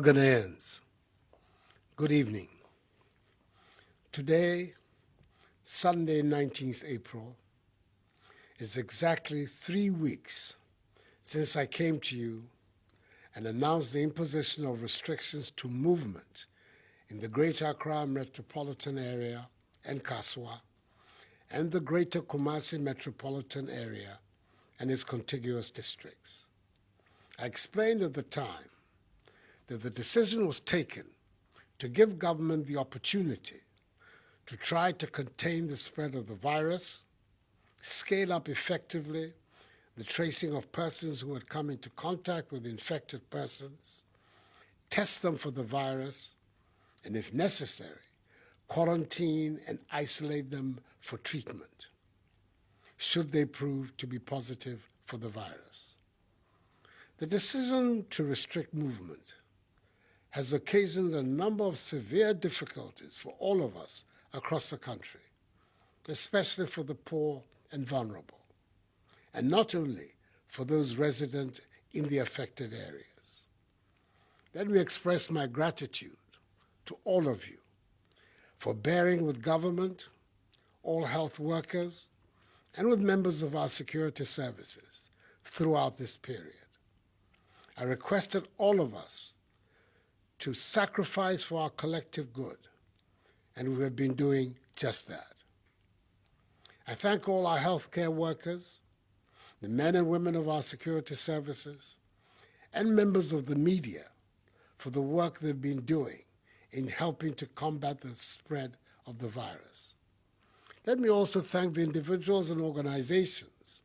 Ghanaians, good evening. Today, Sunday, 19th April, is exactly 3 weeks since I came to you and announced the imposition of restrictions to movement in the Greater Accra metropolitan area and Kaswa, and the Greater Kumasi metropolitan area and its contiguous districts. I explained at the time that the decision was taken to give government the opportunity to try to contain the spread of the virus, scale up effectively the tracing of persons who had come into contact with infected persons, test them for the virus, and if necessary, quarantine and isolate them for treatment, should they prove to be positive for the virus. The decision to restrict movement has occasioned a number of severe difficulties for all of us across the country, especially for the poor and vulnerable, and not only for those resident in the affected areas. Let me express my gratitude to all of you for bearing with government, all health workers, and with members of our security services throughout this period. I requested all of us to sacrifice for our collective good, and we have been doing just that. I thank all our healthcare workers, the men and women of our security services, and members of the media for the work they've been doing in helping to combat the spread of the virus. Let me also thank the individuals and organizations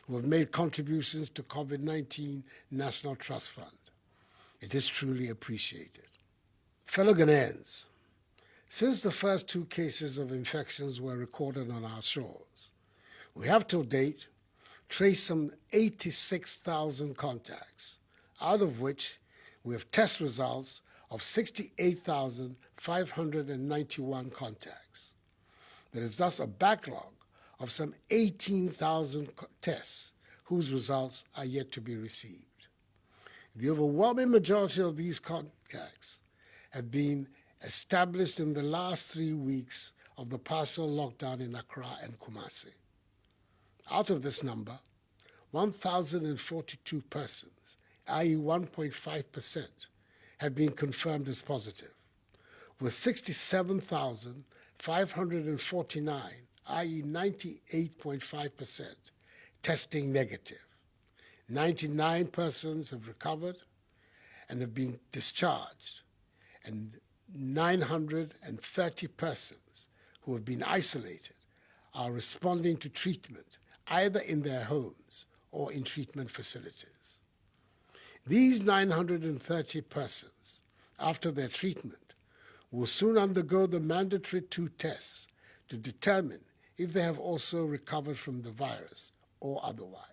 who have made contributions to COVID-19 National Trust Fund. It is truly appreciated. Fellow Ghanaians, since the first 2 cases of infections were recorded on our shores, we have to date traced some 86,000 contacts, out of which we have test results of 68,591 contacts. There is thus a backlog of some 18,000 tests whose results are yet to be received. The overwhelming majority of these contacts have been established in the last 3 weeks of the partial lockdown in Accra and Kumasi. Out of this number, 1,042 persons, i.e. 1.5%, have been confirmed as positive, with 67,549, i.e. 98.5%, testing negative. 99 persons have recovered and have been discharged, and 930 persons who have been isolated are responding to treatment either in their homes or in treatment facilities. These 930 persons, after their treatment, will soon undergo the mandatory 2 tests to determine if they have also recovered from the virus or otherwise.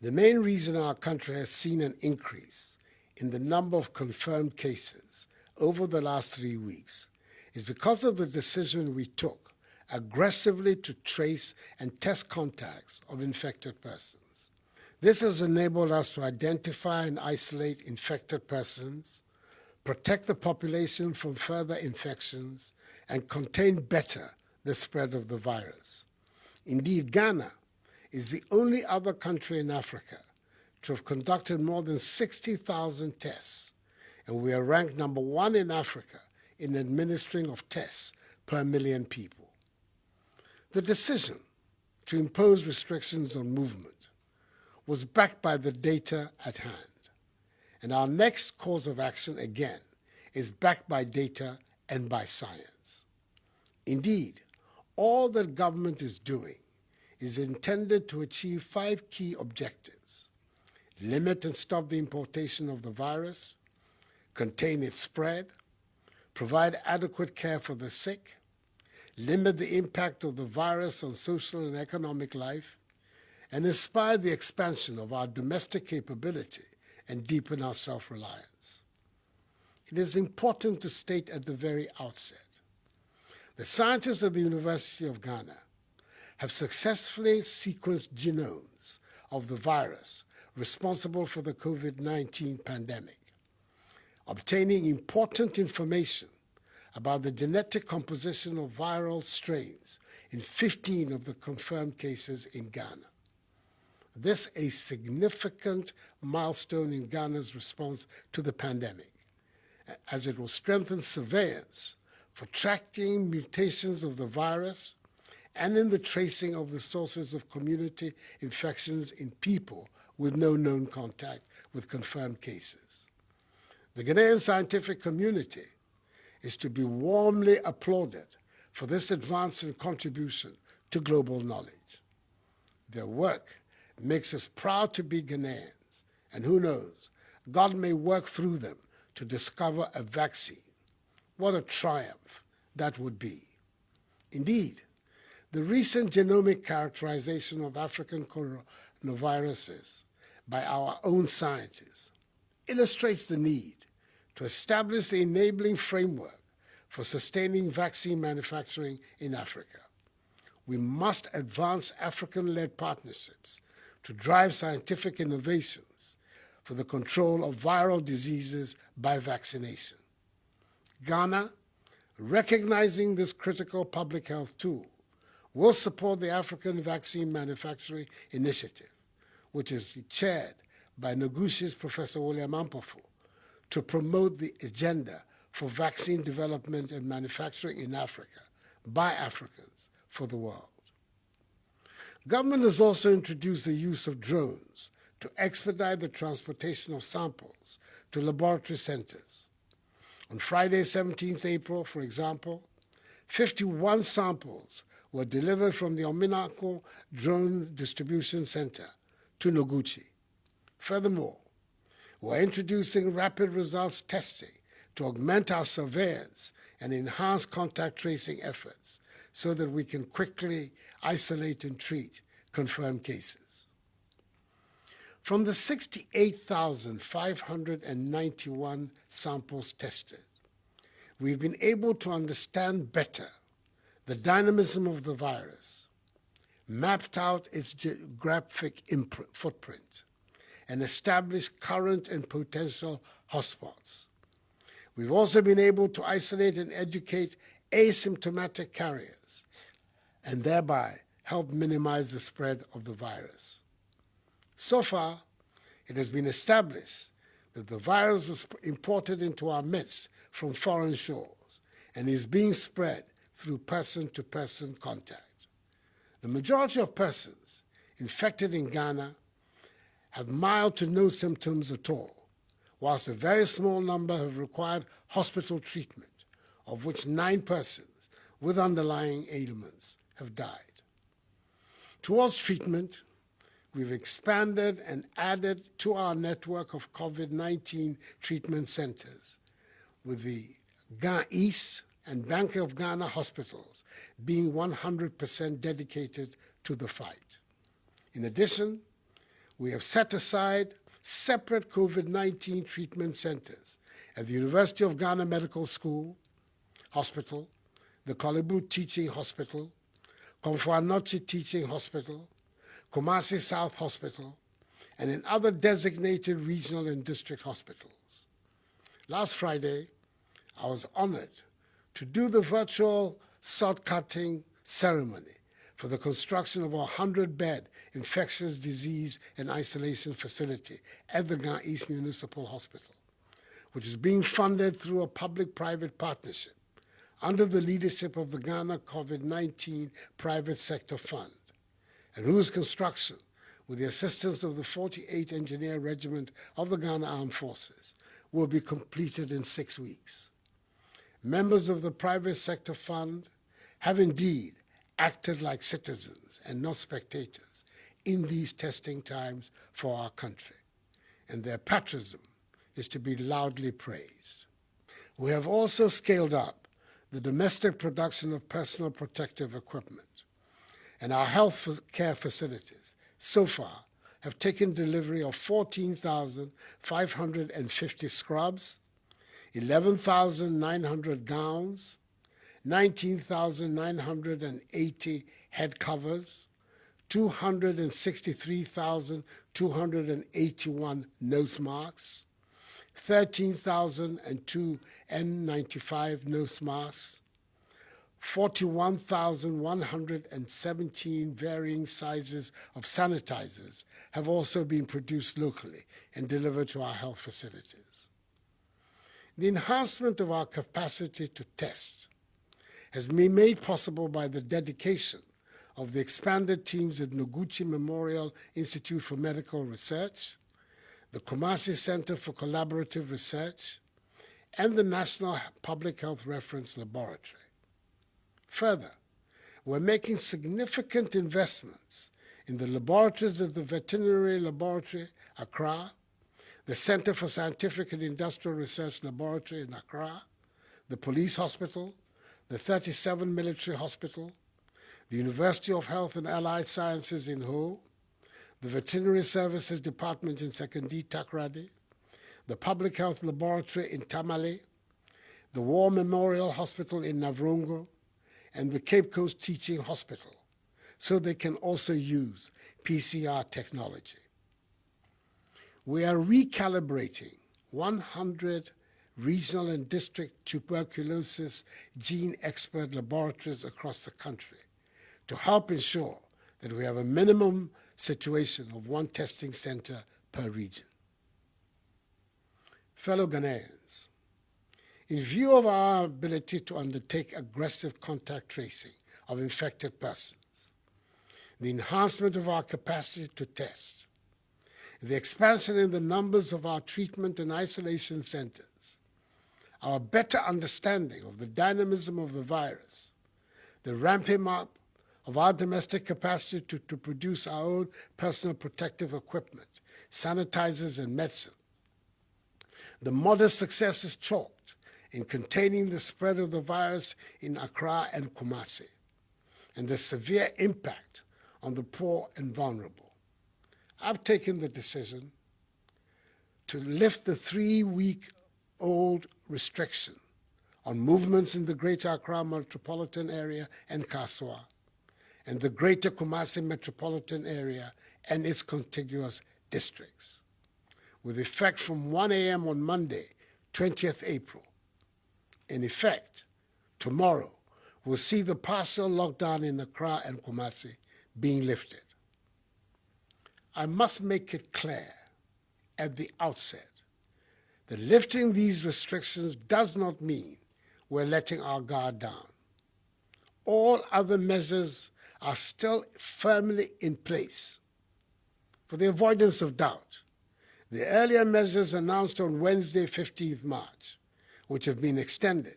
The main reason our country has seen an increase in the number of confirmed cases over the last 3 weeks is because of the decision we took aggressively to trace and test contacts of infected persons. This has enabled us to identify and isolate infected persons, protect the population from further infections, and contain better the spread of the virus. Indeed, Ghana is the only other country in Africa to have conducted more than 60,000 tests, and we are ranked number 1 in Africa in administering of tests per million people. The decision to impose restrictions on movement was backed by the data at hand, and our next course of action, again, is backed by data and by science. Indeed, all that government is doing is intended to achieve 5 key objectives: limit and stop the importation of the virus, contain its spread, provide adequate care for the sick, limit the impact of the virus on social and economic life, and inspire the expansion of our domestic capability and deepen our self-reliance. It is important to state at the very outset that scientists at the University of Ghana have successfully sequenced genomes of the virus responsible for the COVID-19 pandemic. obtaining important information about the genetic composition of viral strains in 15 of the confirmed cases in Ghana. This is a significant milestone in Ghana's response to the pandemic, as it will strengthen surveillance for tracking mutations of the virus and in the tracing of the sources of community infections in people with no known contact with confirmed cases. The Ghanaian scientific community is to be warmly applauded for this advance and contribution to global knowledge. Their work makes us proud to be Ghanaians, and who knows, God may work through them to discover a vaccine. What a triumph that would be. Indeed, the recent genomic characterization of African coronaviruses by our own scientists illustrates the need to establish the enabling framework for sustaining vaccine manufacturing in Africa. We must advance African-led partnerships to drive scientific innovations for the control of viral diseases by vaccination. Ghana, recognizing this critical public health tool, will support the African Vaccine Manufacturing Initiative, which is chaired by Noguchi's Professor William Ampofo, to promote the agenda for vaccine development and manufacturing in Africa by Africans for the world. Government has also introduced the use of drones to expedite the transportation of samples to laboratory centers. On Friday, 17th April, for example, 51 samples were delivered from the Ominako Drone Distribution Center to Noguchi. Furthermore, we're introducing rapid results testing to augment our surveillance and enhance contact tracing efforts so that we can quickly isolate and treat confirmed cases. From the 68,591 samples tested, we've been able to understand better the dynamism of the virus, mapped out its geographic footprint, and established current and potential hotspots. We've also been able to isolate and educate asymptomatic carriers and thereby help minimize the spread of the virus. So far, it has been established that the virus was imported into our midst from foreign shores and is being spread through person-to-person contact. The majority of persons infected in Ghana have mild to no symptoms at all, whilst a very small number have required hospital treatment, of which 9 persons with underlying ailments have died. Towards treatment, we've expanded and added to our network of COVID-19 treatment centers, with the Ghana East and Bank of Ghana hospitals being 100% dedicated to the fight. In addition, we have set aside separate COVID-19 treatment centers at the University of Ghana Medical School, Hospital, the Kolebu Teaching Hospital, Komfo-Anokye Teaching Hospital, Kumasi South Hospital, and in other designated regional and district hospitals. Last Friday, I was honored to do the virtual sod-cutting ceremony for the construction of a 100-bed infectious disease and isolation facility at the Ghana East Municipal Hospital, which is being funded through a public-private partnership under the leadership of the Ghana COVID-19 Private Sector Fund, and whose construction, with the assistance of the 48th Engineer Regiment of the Ghana Armed Forces, will be completed in 6 weeks. Members of the Private Sector Fund have indeed acted like citizens and not spectators in these testing times for our country, and their patriotism is to be loudly praised. We have also scaled up the domestic production of personal protective equipment, and our health care facilities so far have taken delivery of 14,550 scrubs, 11,900 gowns, 19,980 head covers, 263,281 nose masks, 13,002 N95 nose masks, 41,117 varying sizes of sanitizers have also been produced locally and delivered to our health facilities. The enhancement of our capacity to test has been made possible by the dedication of the expanded teams at Noguchi Memorial Institute for Medical Research, the Kumasi Center for Collaborative Research, and the National Public Health Reference Laboratory. Further, we're making significant investments in the laboratories of the Veterinary Laboratory, Accra, the Center for Scientific and Industrial Research Laboratory in Accra, the Police Hospital, the 37 Military Hospital, the University of Health and Allied Sciences in Ho, the Veterinary Services Department in Sekondi Takoradi, the Public Health Laboratory in Tamale, the War Memorial Hospital in Navrongo, and the Cape Coast Teaching Hospital, so they can also use PCR technology. We are recalibrating 100 regional and district tuberculosis gene expert laboratories across the country to help ensure that we have a minimum situation of one testing center per region. Fellow Ghanaians, in view of our ability to undertake aggressive contact tracing of infected persons, the enhancement of our capacity to test, the expansion in the numbers of our treatment and isolation centers, our better understanding of the dynamism of the virus, the ramping up of our domestic capacity to produce our own personal protective equipment, sanitizers, and medicine, the modest successes chalked in containing the spread of the virus in Accra and Kumasi, and the severe impact on the poor and vulnerable. I've taken the decision to lift the 3-week-old restriction on movements in the Greater Accra metropolitan area and Kaswa, and the Greater Kumasi metropolitan area and its contiguous districts, with effect from 1 a.m. on Monday, 20th April. In effect, tomorrow, we'll see the partial lockdown in Accra and Kumasi being lifted. I must make it clear at the outset that lifting these restrictions does not mean we're letting our guard down. All other measures are still firmly in place. For the avoidance of doubt, the earlier measures announced on Wednesday, 15th March, which have been extended,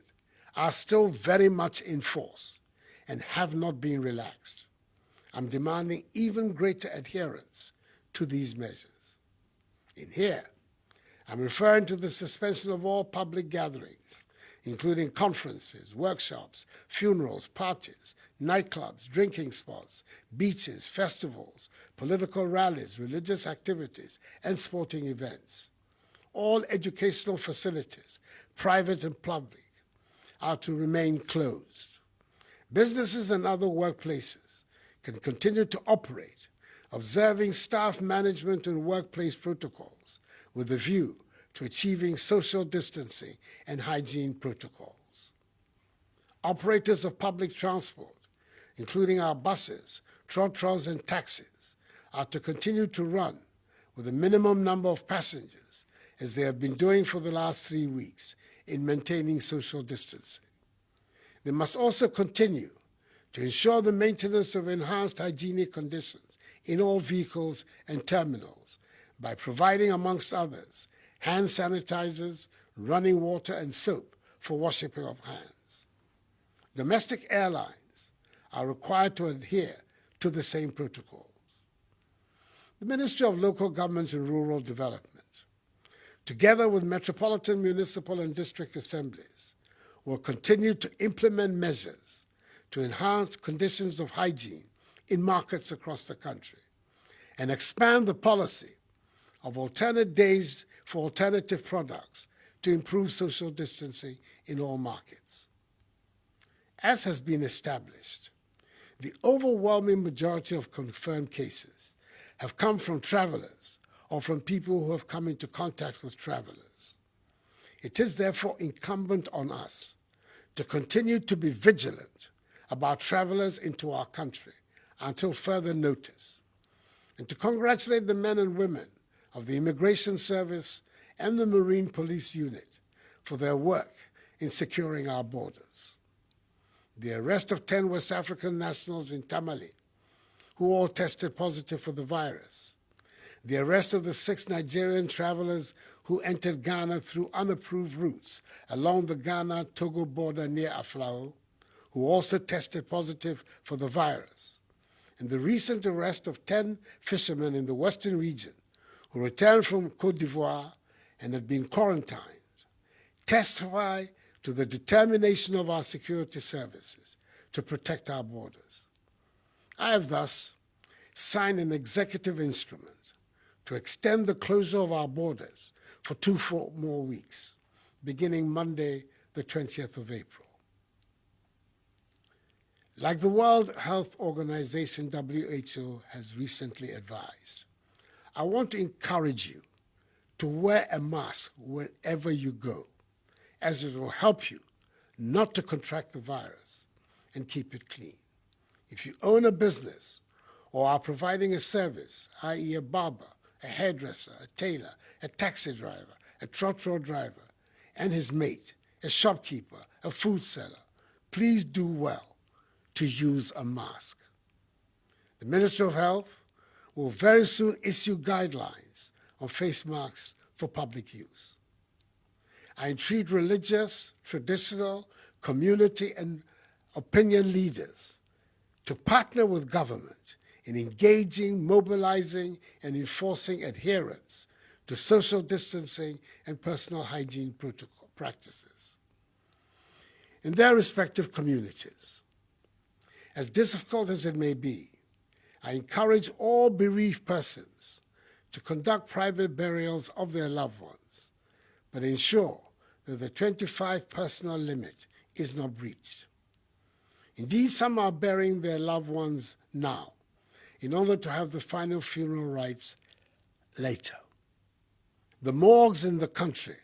are still very much in force and have not been relaxed. I'm demanding even greater adherence to these measures. In here, I'm referring to the suspension of all public gatherings, including conferences, workshops, funerals, parties, nightclubs, drinking spots, beaches, festivals, political rallies, religious activities, and sporting events. All educational facilities, private and public, are to remain closed. Businesses and other workplaces can continue to operate, observing staff management and workplace protocols with a view to achieving social distancing and hygiene protocols. Operators of public transport, including our buses, trotros, and taxis, are to continue to run with a minimum number of passengers, as they have been doing for the last 3 weeks in maintaining social distancing. They must also continue to ensure the maintenance of enhanced hygienic conditions in all vehicles and terminals by providing, amongst others, hand sanitizers, running water, and soap for washing of hands. Domestic airlines are required to adhere to the same protocols. The Ministry of Local Government and Rural Development, together with metropolitan, municipal, and district assemblies, will continue to implement measures to enhance conditions of hygiene in markets across the country and expand the policy of alternate days for alternative products to improve social distancing in all markets. As has been established, the overwhelming majority of confirmed cases have come from travelers or from people who have come into contact with travelers. It is therefore incumbent on us to continue to be vigilant about travelers into our country until further notice, and to congratulate the men and women of the Immigration Service and the Marine Police Unit for their work in securing our borders. The arrest of 10 West African nationals in Tamale, who all tested positive for the virus. The arrest of the 6 Nigerian travelers who entered Ghana through unapproved routes along the Ghana-Togo border near Aflao, who also tested positive for the virus. And the recent arrest of 10 fishermen in the Western region who returned from Côte d'Ivoire and have been quarantined testify to the determination of our security services to protect our borders. I have thus signed an executive instrument to extend the closure of our borders for 2 more weeks, beginning Monday, the 20th of April. Like the World Health Organization, WHO, has recently advised, I want to encourage you to wear a mask wherever you go, as it will help you not to contract the virus and keep it clean. If you own a business or are providing a service, i.e. a barber, a hairdresser, a tailor, a taxi driver, a trotro driver, and his mate, a shopkeeper, a food seller, please do well to use a mask. The Ministry of Health will very soon issue guidelines on face masks for public use. I entreat religious, traditional, community, and opinion leaders to partner with government in engaging, mobilizing, and enforcing adherence to social distancing and personal hygiene protocol practices in their respective communities. As difficult as it may be, I encourage all bereaved persons to conduct private burials of their loved ones, but ensure that the 25 personal limit is not breached. Indeed, some are burying their loved ones now in order to have the final funeral rites later. The morgues in the country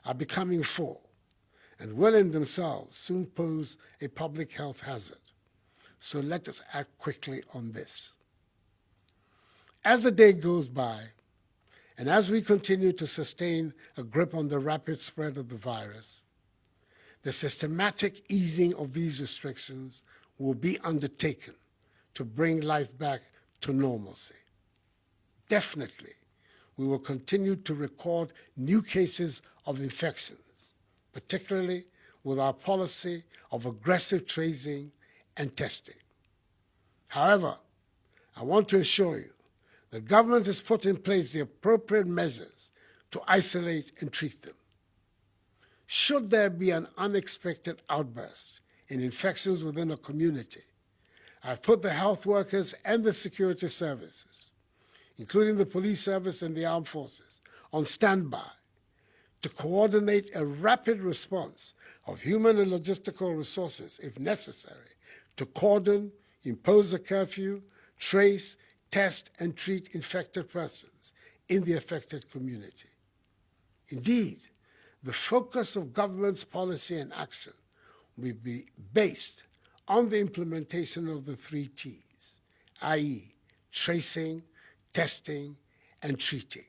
are becoming full and will in themselves soon pose a public health hazard. So let us act quickly on this. As the day goes by, and as we continue to sustain a grip on the rapid spread of the virus, the systematic easing of these restrictions will be undertaken to bring life back to normalcy. Definitely, we will continue to record new cases of infections, particularly with our policy of aggressive tracing and testing. However, I want to assure you the government has put in place the appropriate measures to isolate and treat them. Should there be an unexpected outburst in infections within a community, I've put the health workers and the security services, including the police service and the armed forces, on standby to coordinate a rapid response of human and logistical resources, if necessary, to cordon, impose a curfew, trace, test, and treat infected persons in the affected community. Indeed, the focus of government's policy and action will be based on the implementation of the 3 T's, i.e. tracing, testing, and treating.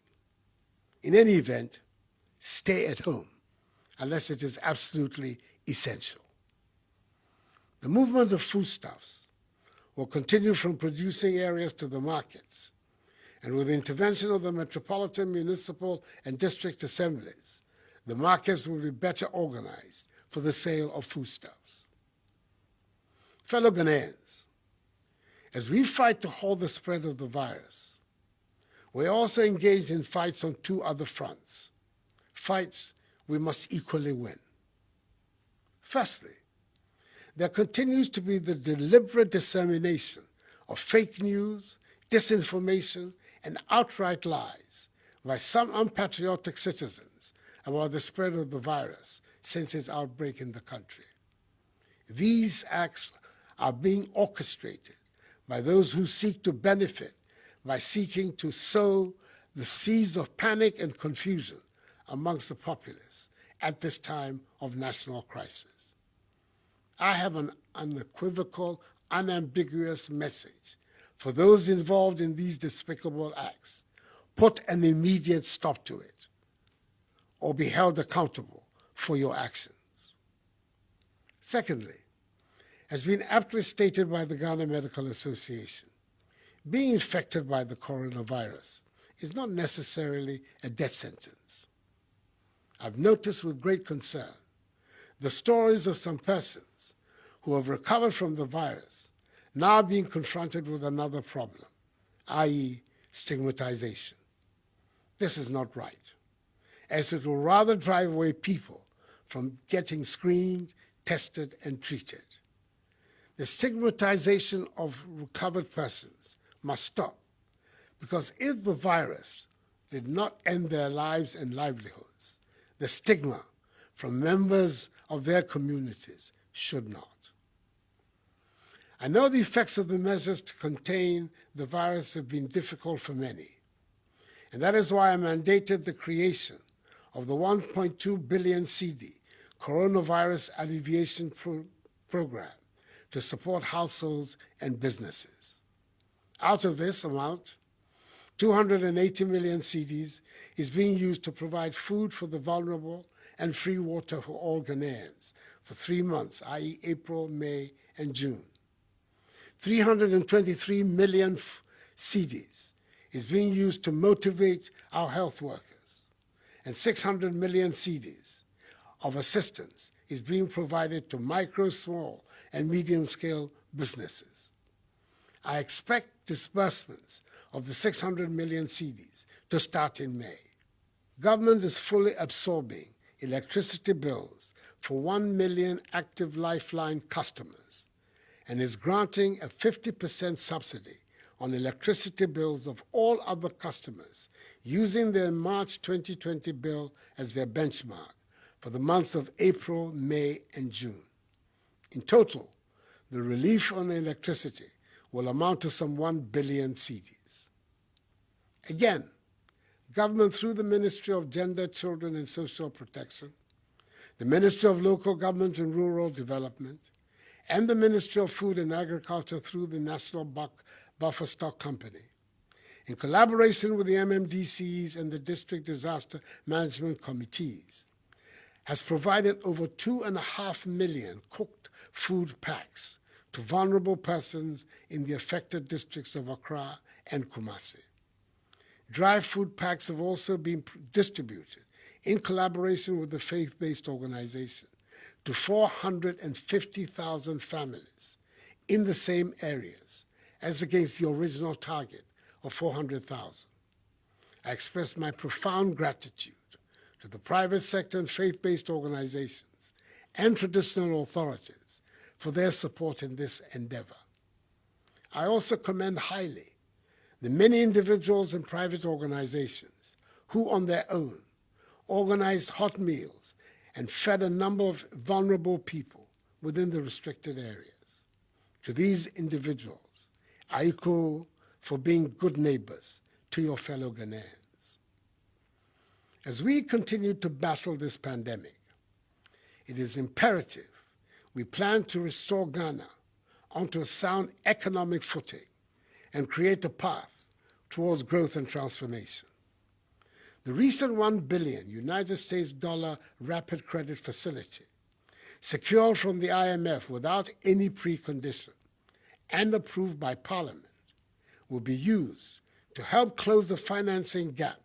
In any event, stay at home unless it is absolutely essential. The movement of foodstuffs will continue from producing areas to the markets, and with the intervention of the metropolitan, municipal, and district assemblies, the markets will be better organized for the sale of foodstuffs. Fellow Ghanaians, as we fight to halt the spread of the virus, we are also engaged in fights on 2 other fronts, fights we must equally win. Firstly, there continues to be the deliberate dissemination of fake news, disinformation, and outright lies by some unpatriotic citizens about the spread of the virus since its outbreak in the country. These acts are being orchestrated by those who seek to benefit by seeking to sow the seeds of panic and confusion amongst the populace at this time of national crisis. I have an unequivocal, unambiguous message for those involved in these despicable acts. Put an immediate stop to it, or be held accountable for your actions. Secondly, as been aptly stated by the Ghana Medical Association, being infected by the coronavirus is not necessarily a death sentence. I've noticed with great concern the stories of some persons who have recovered from the virus now being confronted with another problem, i.e. stigmatization. This is not right, as it will rather drive away people from getting screened, tested, and treated. The stigmatization of recovered persons must stop, because if the virus did not end their lives and livelihoods, the stigma from members of their communities should not. I know the effects of the measures to contain the virus have been difficult for many, and that is why I mandated the creation of the 1.2 billion CD Coronavirus Alleviation Program to support households and businesses. Out of this amount, 280 million cedis is being used to provide food for the vulnerable and free water for all Ghanaians for 3 months, i.e. April, May, and June. 323 million cedis is being used to motivate our health workers, and 600 million cedis of assistance is being provided to micro, small, and medium-scale businesses. I expect disbursements of the 600 million cedis to start in May. Government is fully absorbing electricity bills for 1 million active Lifeline customers and is granting a 50% subsidy on electricity bills of all other customers using their March 2020 bill as their benchmark for the months of April, May, and June. In total, the relief on electricity will amount to some 1 billion cedis. Again, government through the Ministry of Gender, Children and Social Protection, the Ministry of Local Government and Rural Development, and the Ministry of Food and Agriculture through the National Buffer Stock Company, in collaboration with the MMDCs and the District Disaster Management Committees, has provided over 2.5 million cooked food packs to vulnerable persons in the affected districts of Accra and Kumasi. Dry food packs have also been distributed in collaboration with the faith-based organization to 450,000 families in the same areas as against the original target of 400,000. I express my profound gratitude to the private sector and faith-based organizations and traditional authorities for their support in this endeavor. I also commend highly the many individuals and private organizations who on their own organized hot meals and fed a number of vulnerable people within the restricted areas. To these individuals, I echo for being good neighbors to your fellow Ghanaians. As we continue to battle this pandemic, it is imperative we plan to restore Ghana onto a sound economic footing and create a path towards growth and transformation. The recent $1 billion United States dollar rapid credit facility, secured from the IMF without any precondition and approved by Parliament, will be used to help close the financing gap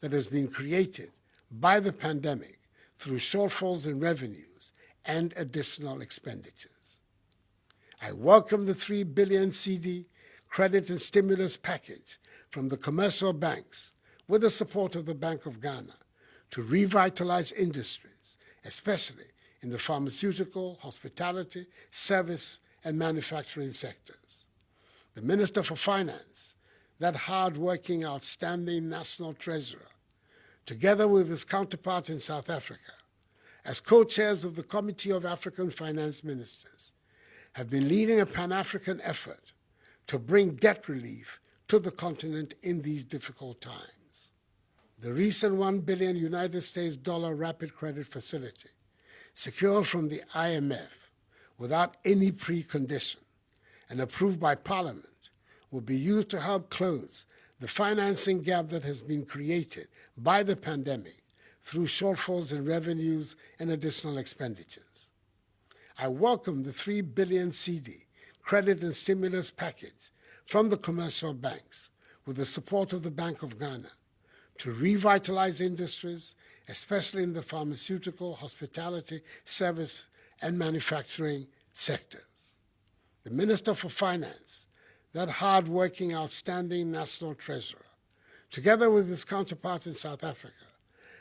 that has been created by the pandemic through shortfalls in revenues and additional expenditures. I welcome the 3 billion CD credit and stimulus package from the commercial banks with the support of the Bank of Ghana to revitalize industries, especially in the pharmaceutical, hospitality, service, and manufacturing sectors. The Minister for Finance, that hard-working, outstanding national treasurer, together with his counterpart in South Africa, as co-chairs of the Committee of African Finance Ministers, have been leading a Pan-African effort to bring debt relief to the continent in these difficult times. the recent $1 billion United States rapid credit facility, secured from the IMF without any precondition and approved by Parliament, will be used to help close the financing gap that has been created by the pandemic through shortfalls in revenues and additional expenditures. I welcome the 3 billion CD credit and stimulus package from the commercial banks with the support of the Bank of Ghana to revitalize industries, especially in the pharmaceutical, hospitality, service, and manufacturing sectors. The Minister for Finance, that hard-working, outstanding national treasurer, together with his counterpart in South Africa,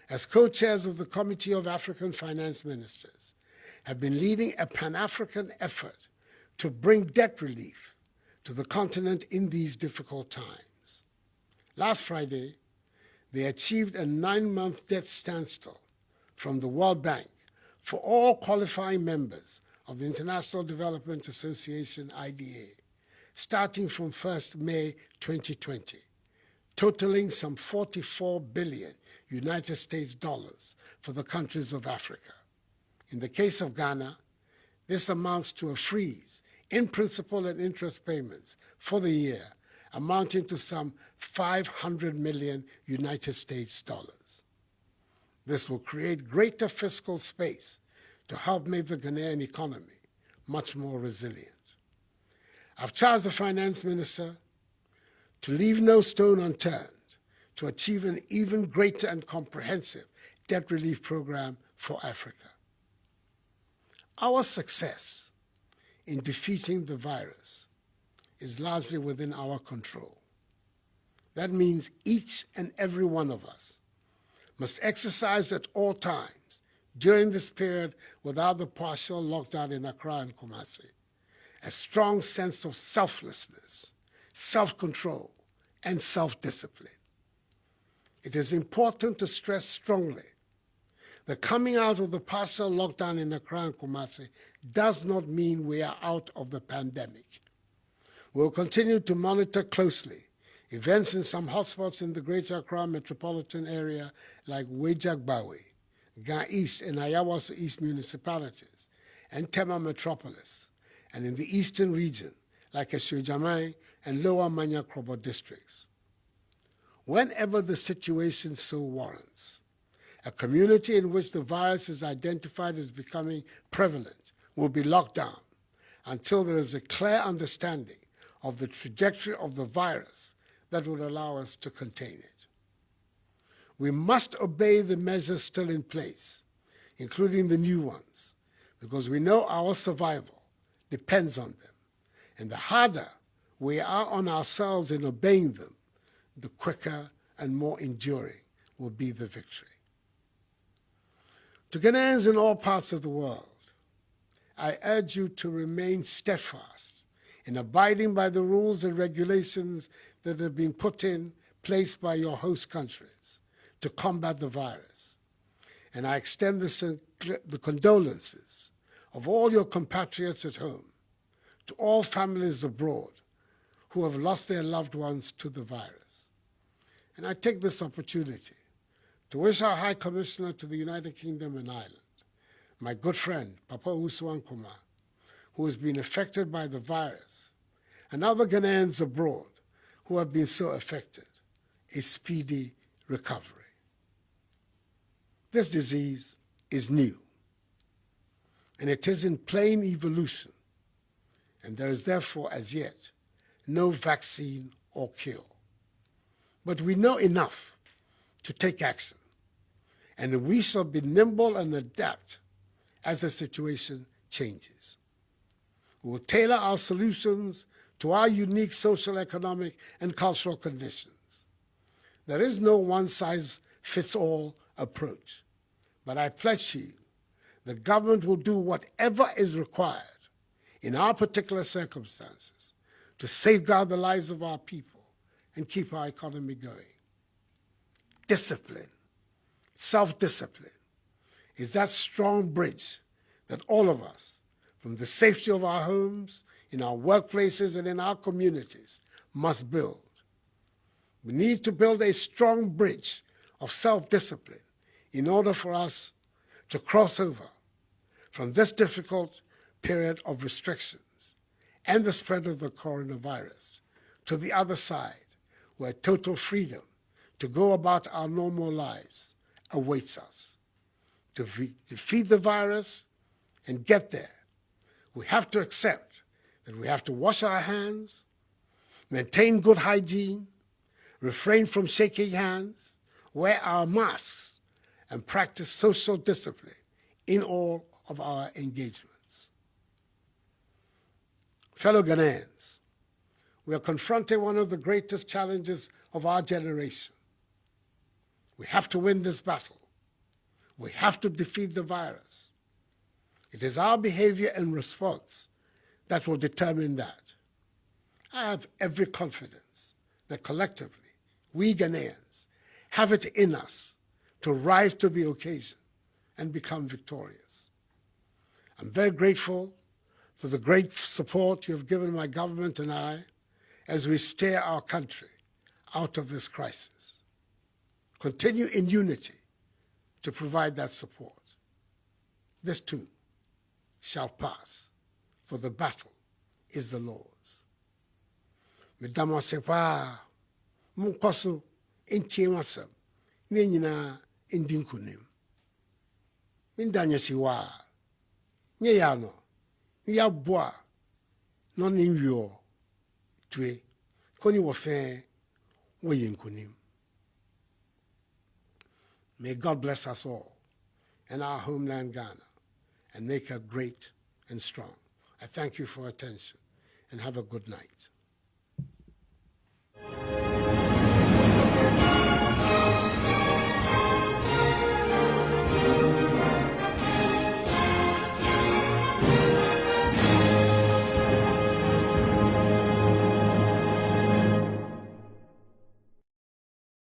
as co-chairs of the Committee of African Finance Ministers, have been leading a Pan-African effort to bring debt relief to the continent in these difficult times. Last Friday, they achieved a 9-month debt standstill from the World Bank for all qualifying members of the International Development Association, IDA, starting from 1st May 2020, totaling some 44 billion United States dollars for the countries of Africa. In the case of Ghana, this amounts to a freeze in principal and interest payments for the year, amounting to some 500 million United States dollars. This will create greater fiscal space to help make the Ghanaian economy much more resilient. I've charged the finance minister to leave no stone unturned to achieve an even greater and comprehensive debt relief program for Africa. Our success in defeating the virus is largely within our control. That means each and every one of us must exercise at all times during this period without the partial lockdown in Accra and Kumasi a strong sense of selflessness, self-control, and self-discipline. It is important to stress strongly that coming out of the partial lockdown in Accra and Kumasi does not mean we are out of the pandemic. We'll continue to monitor closely events in some hotspots in the Greater Accra metropolitan area like Wejagbawe, Ga East and Ayawaso East municipalities, and Tema metropolis, and in the eastern region like Esuejamai and Lower Manya Krobo districts. Whenever the situation so warrants, a community in which the virus is identified as becoming prevalent will be locked down until there is a clear understanding of the trajectory of the virus that will allow us to contain it. We must obey the measures still in place, including the new ones, because we know our survival depends on them. And the harder we are on ourselves in obeying them, the quicker and more enduring will be the victory. To Ghanaians in all parts of the world, I urge you to remain steadfast in abiding by the rules and regulations that have been put in place by your host countries to combat the virus. And I extend the condolences of all your compatriots at home to all families abroad who have lost their loved ones to the virus. And I take this opportunity to wish our High Commissioner to the United Kingdom and Ireland, my good friend, Papa Usuan Kuma, who has been affected by the virus, and other Ghanaians abroad who have been so affected, a speedy recovery. This disease is new, and it is in plain evolution, and there is therefore as yet no vaccine or cure. But we know enough to take action, and we shall be nimble and adapt as the situation changes. We will tailor our solutions to our unique social, economic, and cultural conditions. There is no one-size-fits-all approach, but I pledge to you the government will do whatever is required in our particular circumstances to safeguard the lives of our people and keep our economy going. Discipline, self-discipline, is that strong bridge that all of us, from the safety of our homes, in our workplaces, and in our communities, must build. We need to build a strong bridge of self-discipline in order for us to cross over from this difficult period of restrictions and the spread of the coronavirus to the other side, where total freedom to go about our normal lives awaits us. To defeat the virus and get there, we have to accept that we have to wash our hands, maintain good hygiene, refrain from shaking hands, wear our masks, and practice social discipline in all of our engagements. Fellow Ghanaians, we are confronting one of the greatest challenges of our generation. We have to win this battle. We have to defeat the virus. It is our behavior and response that will determine that. I have every confidence that collectively, we Ghanaians have it in us to rise to the occasion and become victorious. I'm very grateful for the great support you have given my government and I as we steer our country out of this crisis. Continue in unity to provide that support. This too shall pass, for the battle is the Lord's. Medama sepa munkoso entie wasam ne nyina endi nkunim. Mindanya chiwa nye yano ni yabwa no ni nwo tue koni wo fe wo yenkunim. May God bless us all and our homeland Ghana and make her great and strong. I thank you for your attention and have a good night.